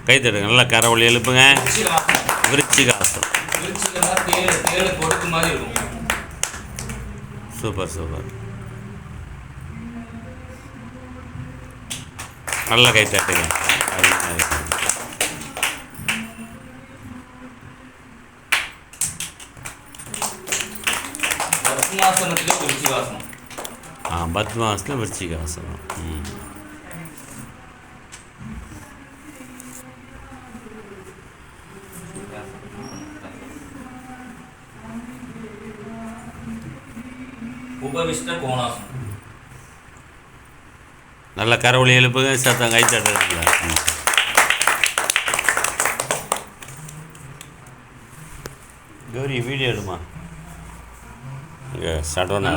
கை தட்டுங்க, நல்லா கரவொலி எழுப்புங்க. விருச்சிகாசனம். விருச்சிகாசனம் தேளு கொடுக்கு மாதிரி இருக்கும். Super super. நல்லா கை தட்டுங்க. பத்மாசனத்திலே விருச்சிகாசனம். பத்மாசனம் விருச்சிகாசனம். உபவிஷ்ட கோணாசனம். நல்ல கரவொலி எழுப்புங்க, சத்தம் கை தட்டுறதுல. கௌரி வீடியோ எடுமா. இங்கே சடோனா.